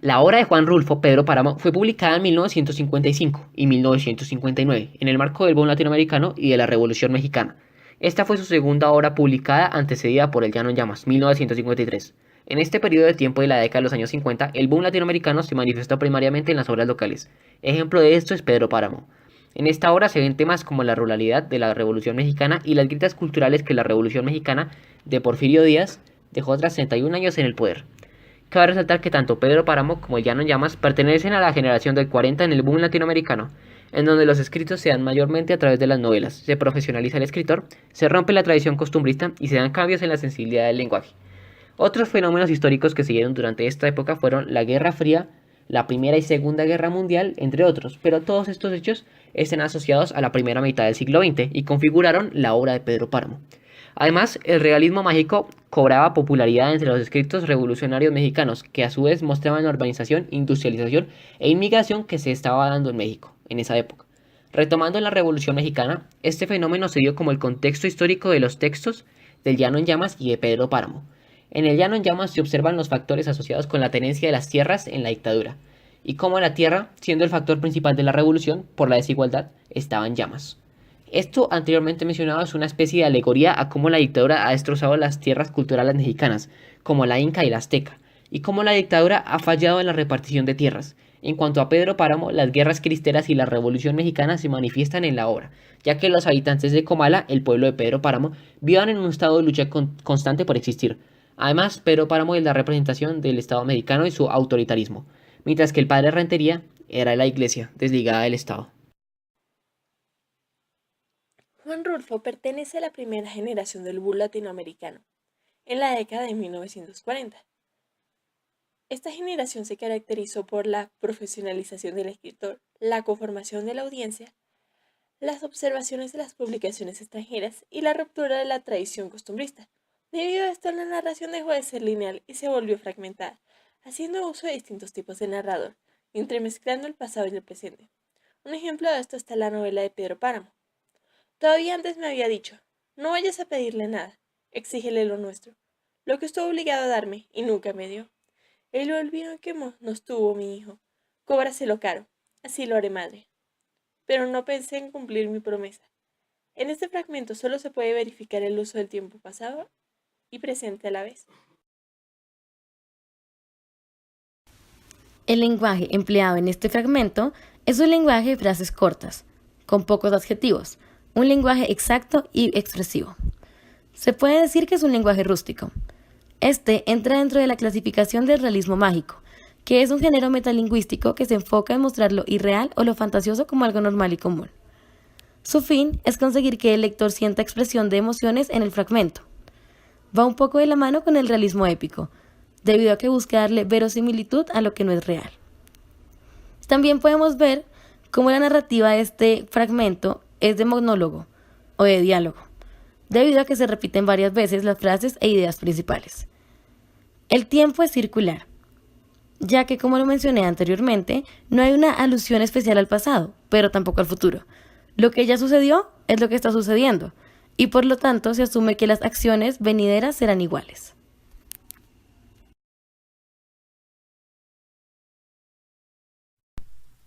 La obra de Juan Rulfo Pedro Páramo fue publicada en 1955 y 1959 en el marco del boom latinoamericano y de la Revolución Mexicana. Esta fue su segunda obra publicada, antecedida por El Llano en Llamas, 1953. En este periodo de tiempo de la década de los años 50, el boom latinoamericano se manifestó primariamente en las obras locales. Ejemplo de esto es Pedro Páramo. En esta obra se ven temas como la ruralidad de la Revolución Mexicana y las grietas culturales que la Revolución Mexicana de Porfirio Díaz dejó tras 31 años en el poder. Cabe resaltar que tanto Pedro Páramo como El Llano en Llamas pertenecen a la generación del 40 en el boom latinoamericano, en donde los escritos se dan mayormente a través de las novelas, se profesionaliza el escritor, se rompe la tradición costumbrista y se dan cambios en la sensibilidad del lenguaje. Otros fenómenos históricos que se dieron durante esta época fueron la Guerra Fría, la Primera y Segunda Guerra Mundial, entre otros, pero todos estos hechos están asociados a la primera mitad del siglo XX y configuraron la obra de Pedro Páramo. Además, el realismo mágico cobraba popularidad entre los escritos revolucionarios mexicanos, que a su vez mostraban la urbanización, industrialización e inmigración que se estaba dando en México en esa época. Retomando la Revolución Mexicana, este fenómeno se dio como el contexto histórico de los textos del Llano en Llamas y de Pedro Páramo. En el Llano en Llamas se observan los factores asociados con la tenencia de las tierras en la dictadura, y cómo la tierra, siendo el factor principal de la revolución por la desigualdad, estaba en llamas. Esto anteriormente mencionado es una especie de alegoría a cómo la dictadura ha destrozado las tierras culturales mexicanas, como la inca y la azteca, y cómo la dictadura ha fallado en la repartición de tierras. En cuanto a Pedro Páramo, las guerras cristeras y la revolución mexicana se manifiestan en la obra, ya que los habitantes de Comala, el pueblo de Pedro Páramo, vivían en un estado de lucha constante por existir. Además, Pedro Páramo es la representación del Estado mexicano y su autoritarismo, mientras que el padre Rentería era la iglesia, desligada del Estado. Juan Rulfo pertenece a la primera generación del boom latinoamericano, en la década de 1940. Esta generación se caracterizó por la profesionalización del escritor, la conformación de la audiencia, las observaciones de las publicaciones extranjeras y la ruptura de la tradición costumbrista. Debido a esto, la narración dejó de ser lineal y se volvió fragmentada, haciendo uso de distintos tipos de narrador, entremezclando el pasado y el presente. Un ejemplo de esto está en la novela de Pedro Páramo. Todavía antes me había dicho, no vayas a pedirle nada, exígele lo nuestro, lo que estuvo obligado a darme y nunca me dio. El olvido que nos tuvo mi hijo, cóbraselo caro, así lo haré madre. Pero no pensé en cumplir mi promesa. En este fragmento solo se puede verificar el uso del tiempo pasado y presente a la vez. El lenguaje empleado en este fragmento es un lenguaje de frases cortas, con pocos adjetivos, un lenguaje exacto y expresivo. Se puede decir que es un lenguaje rústico. Este entra dentro de la clasificación del realismo mágico, que es un género metalingüístico que se enfoca en mostrar lo irreal o lo fantasioso como algo normal y común. Su fin es conseguir que el lector sienta expresión de emociones en el fragmento. Va un poco de la mano con el realismo épico, debido a que busca darle verosimilitud a lo que no es real. También podemos ver cómo la narrativa de este fragmento es de monólogo o de diálogo, debido a que se repiten varias veces las frases e ideas principales. El tiempo es circular, ya que, como lo mencioné anteriormente, no hay una alusión especial al pasado, pero tampoco al futuro. Lo que ya sucedió es lo que está sucediendo, y por lo tanto se asume que las acciones venideras serán iguales.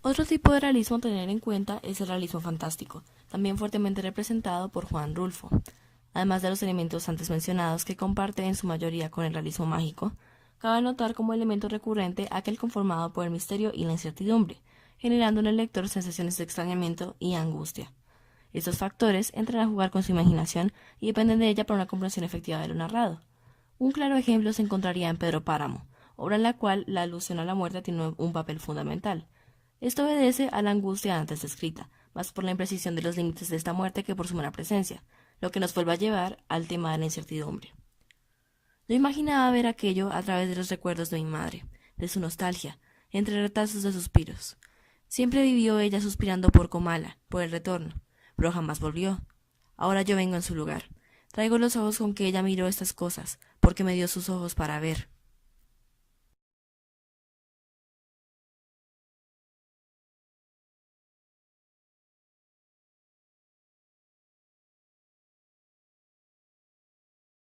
Otro tipo de realismo a tener en cuenta es el realismo fantástico, también fuertemente representado por Juan Rulfo. Además de los elementos antes mencionados que comparte en su mayoría con el realismo mágico, cabe notar como elemento recurrente aquel conformado por el misterio y la incertidumbre, generando en el lector sensaciones de extrañamiento y angustia. Estos factores entran a jugar con su imaginación y dependen de ella para una comprensión efectiva de lo narrado. Un claro ejemplo se encontraría en Pedro Páramo, obra en la cual la alusión a la muerte tiene un papel fundamental. Esto obedece a la angustia antes descrita, más por la imprecisión de los límites de esta muerte que por su mera presencia, lo que nos vuelve a llevar al tema de la incertidumbre. Yo imaginaba ver aquello a través de los recuerdos de mi madre, de su nostalgia, entre retazos de suspiros. Siempre vivió ella suspirando por Comala, por el retorno, pero jamás volvió. Ahora yo vengo en su lugar. Traigo los ojos con que ella miró estas cosas, porque me dio sus ojos para ver.